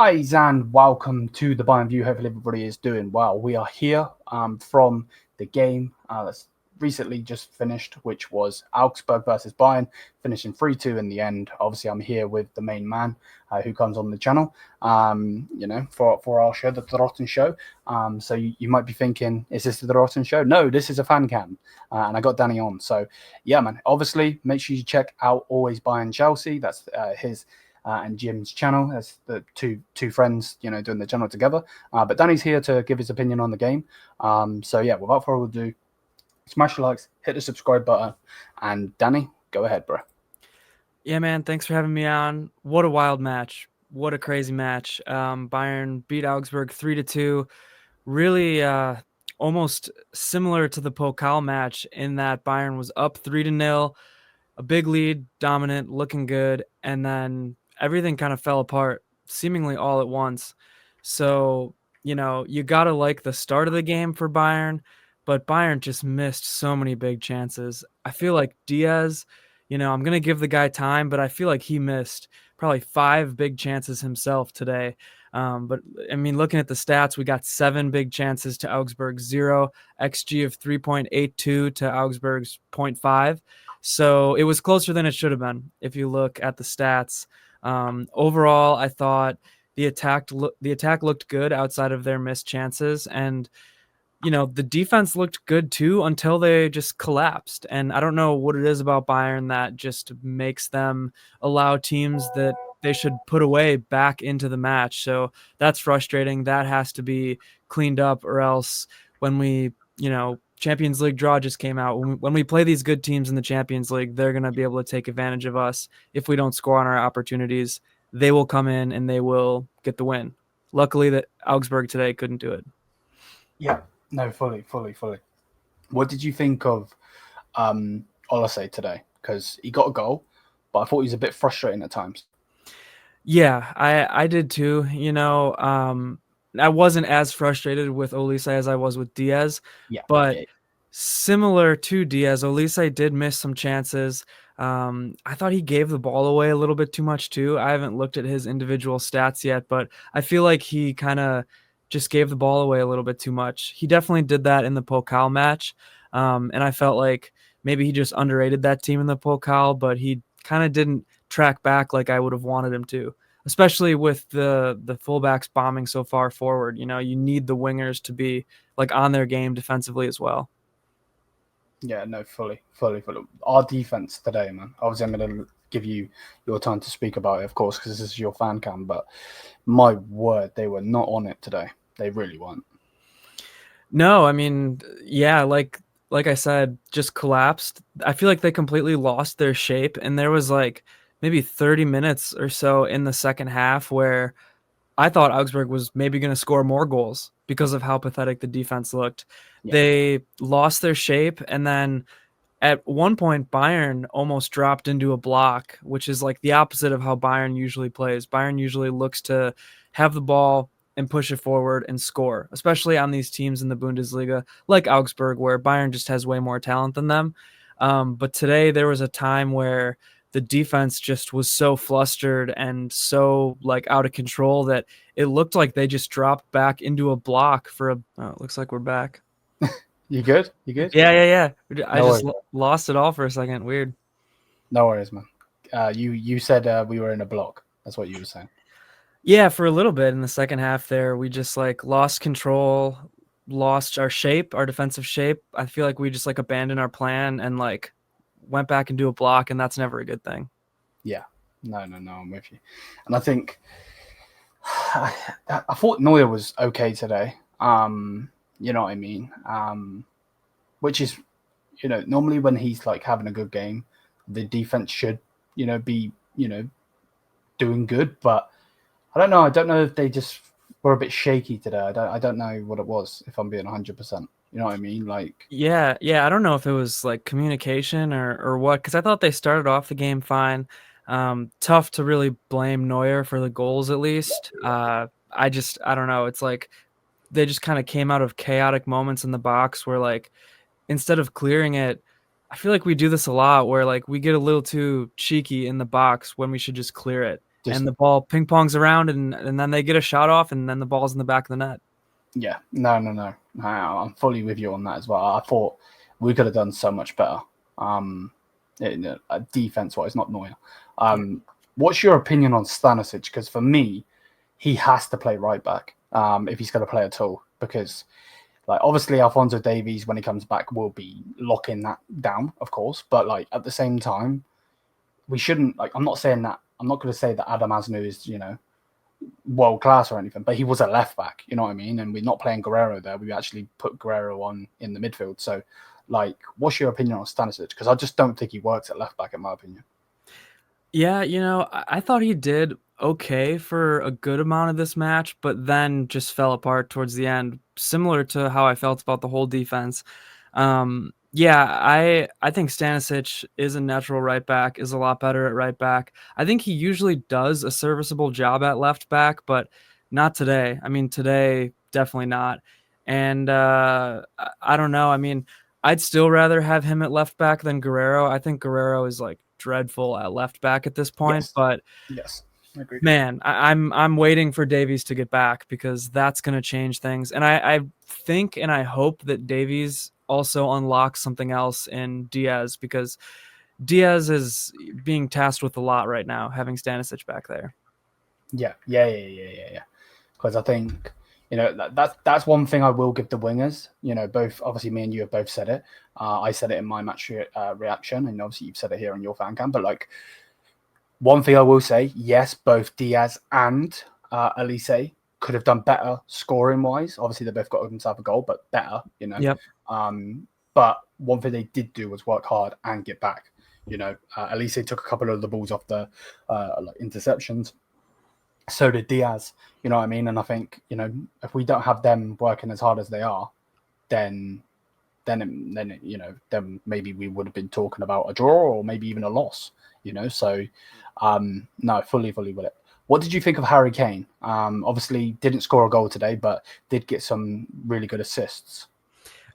Guys, and welcome to the Bayern View. Hopefully everybody is doing well. We are here from the game that's recently just finished, which was Augsburg versus Bayern, finishing 3-2 in the end. Obviously, I'm here with the main man who comes on the channel, for our show, the Drotten Show. So you might be thinking, is this the Drotten Show? No, this is a fan cam. And I got Danny on. So, yeah, man, obviously, make sure you check out Always Bayern Chelsea. That's his and Jim's channel as the two friends, doing the channel together. But Danny's here to give his opinion on the game. So yeah, without further ado, smash the likes, hit the subscribe button, and Danny, go ahead, bro. Yeah, man, thanks for having me on. What a wild match. What a crazy match. Bayern beat Augsburg 3-2. Really almost similar to the Pokal match in that Bayern was up 3-0, a big lead, dominant, looking good, and then everything kind of fell apart seemingly all at once. So, you got to like the start of the game for Bayern, but Bayern just missed so many big chances. I feel like Diaz, I'm going to give the guy time, but I feel like he missed probably 5 big chances himself today. But I mean, looking at the stats, we got 7 big chances to Augsburg 0, XG of 3.82 to Augsburg's 0.5. So it was closer than it should have been if you look at the stats. Overall, I thought the attack looked good outside of their missed chances, and the defense looked good too until they just collapsed. And I don't know what it is about Bayern that just makes them allow teams that they should put away back into the match. So that's frustrating. That has to be cleaned up, or else when we, Champions League draw just came out. When we play these good teams in the Champions League, they're going to be able to take advantage of us. If we don't score on our opportunities, they will come in and they will get the win. Luckily that Augsburg today couldn't do it. Yeah, no, fully. What did you think of Olise today? Because he got a goal, but I thought he was a bit frustrating at times. Yeah, I did too. I wasn't as frustrated with Olise as I was with Diaz, but similar to Diaz, Olise did miss some chances. I thought he gave the ball away a little bit too much too. I haven't looked at his individual stats yet, but I feel like he kind of just gave the ball away a little bit too much. He definitely did that in the Pokal match, and I felt like maybe he just underrated that team in the Pokal, but he kind of didn't track back like I would have wanted him to. Especially with the fullbacks bombing so far forward, you need the wingers to be like on their game defensively as well. Yeah, no, fully. Our defense today, man. Obviously, I'm going to give you your time to speak about it, of course, because this is your fan cam. But my word, they were not on it today. They really weren't. No, I mean, yeah, like I said, just collapsed. I feel like they completely lost their shape, and there was like maybe 30 minutes or so in the second half where I thought Augsburg was maybe going to score more goals because of how pathetic the defense looked. Yeah. They lost their shape, and then at one point Bayern almost dropped into a block, which is like the opposite of how Bayern usually plays. Bayern usually looks to have the ball and push it forward and score, especially on these teams in the Bundesliga like Augsburg, where Bayern just has way more talent than them. But today there was a time where the defense just was so flustered and so like out of control that it looked like they just dropped back into a block for a. Oh, it looks like we're back. You good? Yeah. I just lost it all for a second. Weird. No worries, man. You said we were in a block. That's what you were saying. Yeah, for a little bit in the second half there, we just like lost control, lost our shape, our defensive shape. I feel like we just like abandoned our plan and like went back into a block, and that's never a good thing. Yeah, no, I'm with you. And I think I thought Neuer was okay today. You know what I mean? Which is, normally when he's like having a good game, the defense should, be, doing good. But I don't know. I don't know if they just were a bit shaky today. I don't know what it was, if I'm being 100%. You know what I mean? Like, yeah. I don't know if it was like communication or what, because I thought they started off the game fine. Tough to really blame Neuer for the goals, at least. I don't know. It's like they just kind of came out of chaotic moments in the box where like instead of clearing it, I feel like we do this a lot where like we get a little too cheeky in the box when we should just clear it. and the ball ping pongs around, and then they get a shot off, and then the ball's in the back of the net. Yeah, no. I'm fully with you on that as well. I thought we could have done so much better, defense-wise, not Neuer. What's your opinion on Stanisic? Because for me, he has to play right back if he's going to play at all. Because, like, obviously, Alphonso Davies, when he comes back, will be locking that down, of course. But, like, at the same time, we shouldn't, like, I'm not going to say that Adam Asnou is, world class or anything, but he was a left back, you know what I mean? And we're not playing Guerrero there. We actually put Guerrero on in the midfield. So, like, what's your opinion on Stanisic? Because I just don't think he works at left back, in my opinion. Yeah, I thought he did okay for a good amount of this match, but then just fell apart towards the end, similar to how I felt about the whole defense. Yeah, I think Stanisic is a natural right back, is a lot better at right back. I think he usually does a serviceable job at left back, but not today. I mean, today, definitely not. And I don't know. I mean, I'd still rather have him at left back than Guerrero. I think Guerrero is like dreadful at left back at this point, but yes, I agree. Man, I'm waiting for Davies to get back because that's going to change things. And I think and I hope that Davies also unlocks something else in Diaz, because Diaz is being tasked with a lot right now, having Stanisic back there. Yeah. Because I think, that's one thing I will give the wingers. Both, obviously, me and you have both said it. I said it in my match reaction, and obviously you've said it here on your fan cam. But, like, one thing I will say, yes, both Diaz and Elise could have done better scoring-wise. Obviously, they both got themselves a goal, but better, Yep. But one thing they did do was work hard and get back. Elise took a couple of the balls off the interceptions. So did Diaz, you know what I mean? And I think, if we don't have them working as hard as they are, then maybe we would have been talking about a draw or maybe even a loss, So, no, fully with it. What did you think of Harry Kane? Obviously, didn't score a goal today, but did get some really good assists.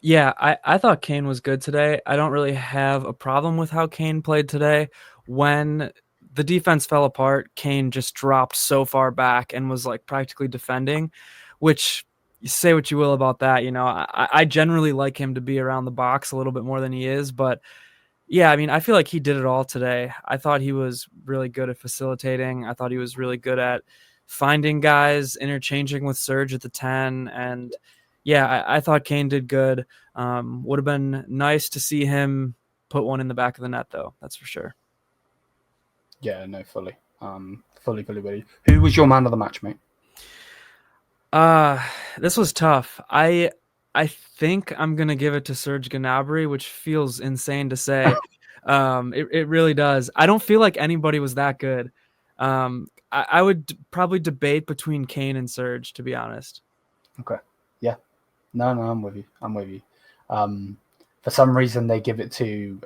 Yeah, I thought Kane was good today. I don't really have a problem with how Kane played today. When the defense fell apart, Kane just dropped so far back and was like practically defending, which, you say what you will about that. I generally like him to be around the box a little bit more than he is. But yeah, I mean, I feel like he did it all today. I thought he was really good at facilitating. I thought he was really good at finding guys, interchanging with Serge at the 10. And yeah, I thought Kane did good. Would have been nice to see him put one in the back of the net, though. That's for sure. Yeah, no, fully. Fully with you. Who was your man of the match, mate? This was tough. I think I'm gonna give it to Serge Gnabry, which feels insane to say. It really does. I don't feel like anybody was that good. I would probably debate between Kane and Serge, to be honest. Okay. Yeah. No, I'm with you. For some reason they give it to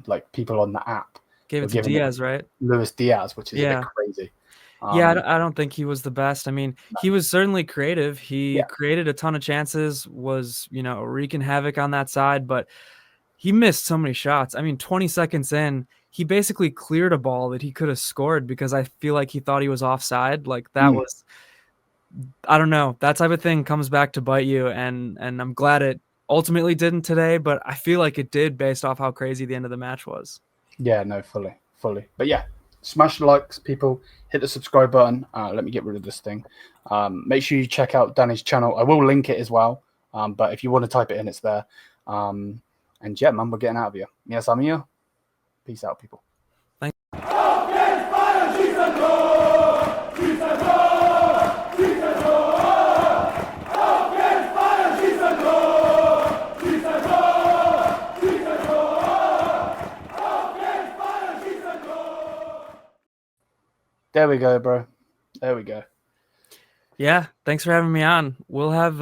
like people on the app. Gave it to Diaz, right? Luis Diaz, which is a bit crazy. Yeah, I don't think he was the best. I mean, he was certainly creative. He created a ton of chances, was, wreaking havoc on that side, but he missed so many shots. I mean, 20 seconds in, he basically cleared a ball that he could have scored because I feel like he thought he was offside. Like, that was, I don't know, that type of thing comes back to bite you, and I'm glad it ultimately didn't today, but I feel like it did based off how crazy the end of the match was. Yeah, no, fully. But yeah, smash the likes, people. Hit the subscribe button. Let me get rid of this thing. Make sure you check out Danny's channel. I will link it as well. But if you want to type it in, it's there. And yeah, man, we're getting out of here. Yes, I'm here. Peace out, people. Thanks. There we go, bro. There we go. Yeah, thanks for having me on. We'll have